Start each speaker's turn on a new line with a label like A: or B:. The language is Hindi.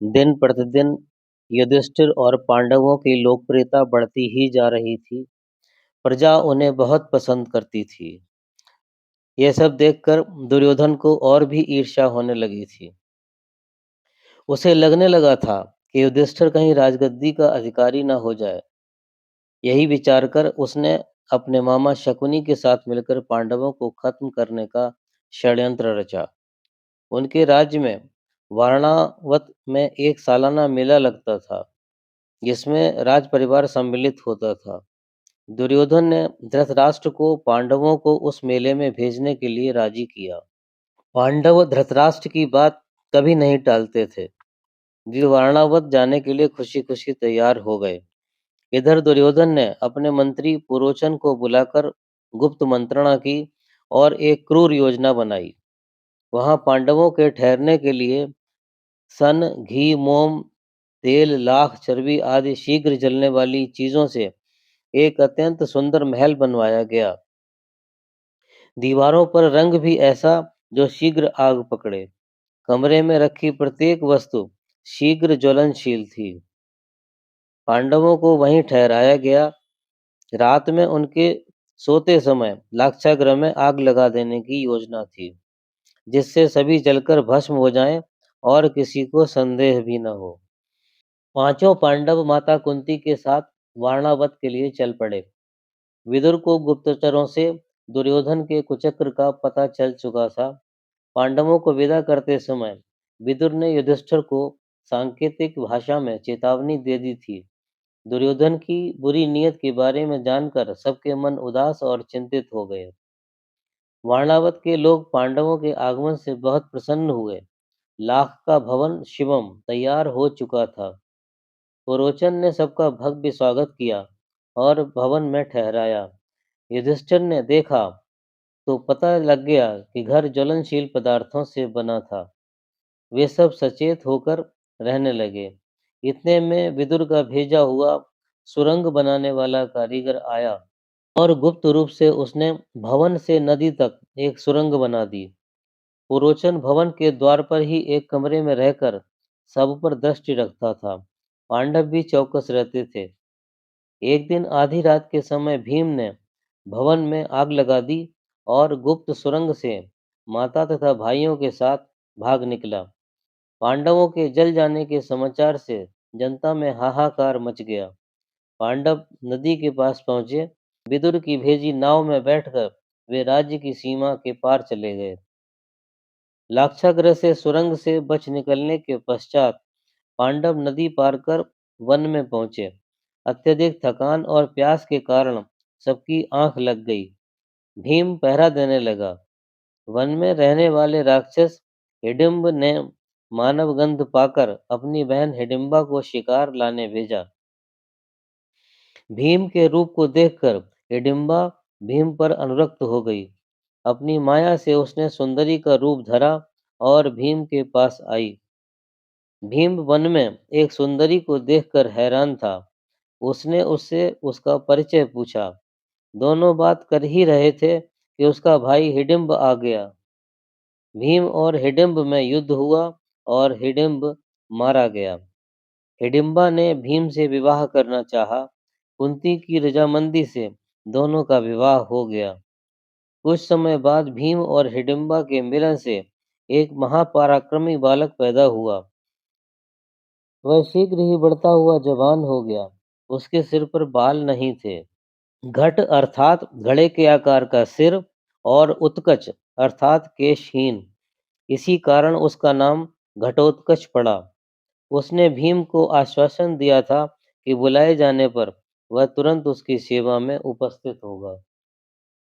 A: दिन प्रतिदिन युधिष्ठिर और पांडवों की लोकप्रियता बढ़ती ही जा रही थी। प्रजा उन्हें बहुत पसंद करती थी। यह सब देखकर दुर्योधन को और भी ईर्ष्या होने लगी थी। उसे लगने लगा था कि युधिष्ठिर कहीं राजगद्दी का अधिकारी न हो जाए। यही विचार कर उसने अपने मामा शकुनी के साथ मिलकर पांडवों को खत्म करने का षड्यंत्र रचा। उनके राज्य में वारणावत में एक सालाना मेला लगता था, जिसमें राज परिवार सम्मिलित होता था। दुर्योधन ने धृतराष्ट्र को पांडवों को उस मेले में भेजने के लिए राजी किया। पांडव धृतराष्ट्र की बात कभी नहीं टालते थे। वे वारणावत जाने के लिए खुशी खुशी तैयार हो गए। इधर दुर्योधन ने अपने मंत्री पुरोचन को बुलाकर गुप्त मंत्रणा की और एक क्रूर योजना बनाई। वहां पांडवों के ठहरने के लिए सन, घी, मोम, तेल, लाख, चर्बी आदि शीघ्र जलने वाली चीजों से एक अत्यंत सुंदर महल बनवाया गया। दीवारों पर रंग भी ऐसा जो शीघ्र आग पकड़े। कमरे में रखी प्रत्येक वस्तु शीघ्र ज्वलनशील थी। पांडवों को वहीं ठहराया गया। रात में उनके सोते समय लाक्षागृह में आग लगा देने की योजना थी, जिससे सभी जलकर भस्म हो जाएं और किसी को संदेह भी न हो। पांचों पांडव माता कुंती के साथ वारणावत के लिए चल पड़े। विदुर को गुप्तचरों से दुर्योधन के कुचक्र का पता चल चुका था। पांडवों को विदा करते समय विदुर ने युधिष्ठिर को सांकेतिक भाषा में चेतावनी दे दी थी। दुर्योधन की बुरी नीयत के बारे में जानकर सबके मन उदास और चिंतित हो गए। वारणावत के लोग पांडवों के आगमन से बहुत प्रसन्न हुए। लाख का भवन शिवम तैयार हो चुका था। पुरोचन ने सबका भव्य स्वागत किया और भवन में ठहराया। युधिष्ठिर ने देखा तो पता लग गया कि घर ज्वलनशील पदार्थों से बना था। वे सब सचेत होकर रहने लगे। इतने में विदुर का भेजा हुआ सुरंग बनाने वाला कारीगर आया और गुप्त रूप से उसने भवन से नदी तक एक सुरंग बना दी। पुरोचन भवन के द्वार पर ही एक कमरे में रहकर सब पर दृष्टि रखता था। पांडव भी चौकस रहते थे। एक दिन आधी रात के समय भीम ने भवन में आग लगा दी और गुप्त सुरंग से माता तथा भाइयों के साथ भाग निकला। पांडवों के जल जाने के समाचार से जनता में हाहाकार मच गया। पांडव नदी के पास पहुंचे। विदुर की भेजी नाव में बैठकर वे राज्य की सीमा के पार चले गए। लाक्षागृह से सुरंग से बच निकलने के पश्चात पांडव नदी पार कर वन में पहुंचे। अत्यधिक थकान और प्यास के कारण सबकी आंख लग गई। भीम पहरा देने लगा। वन में रहने वाले राक्षस हिडिंब ने मानव गंध पाकर अपनी बहन हिडिंबा को शिकार लाने भेजा। भीम के रूप को देखकर हिडिंबा भीम पर अनुरक्त हो गई। अपनी माया से उसने सुंदरी का रूप धरा और भीम के पास आई। भीम वन में एक सुंदरी को देखकर हैरान था। उसने उससे उसका परिचय पूछा। दोनों बात कर ही रहे थे कि उसका भाई हिडिंब आ गया। भीम और हिडिंब में युद्ध हुआ और हिडिंब मारा गया। हिडिंबा ने भीम से विवाह करना चाहा। कुंती की रजामंदी से दोनों का विवाह हो गया। कुछ समय बाद भीम और हिडिंबा के मिलन से एक महापराक्रमी बालक पैदा हुआ। वह शीघ्र ही बढ़ता हुआ जवान हो गया। उसके सिर पर बाल नहीं थे। घट अर्थात घड़े के आकार का सिर और उत्कच अर्थात केशहीन। इसी कारण उसका नाम घटोत्कच पड़ा। उसने भीम को आश्वासन दिया था कि बुलाए जाने पर वह तुरंत उसकी सेवा में उपस्थित होगा।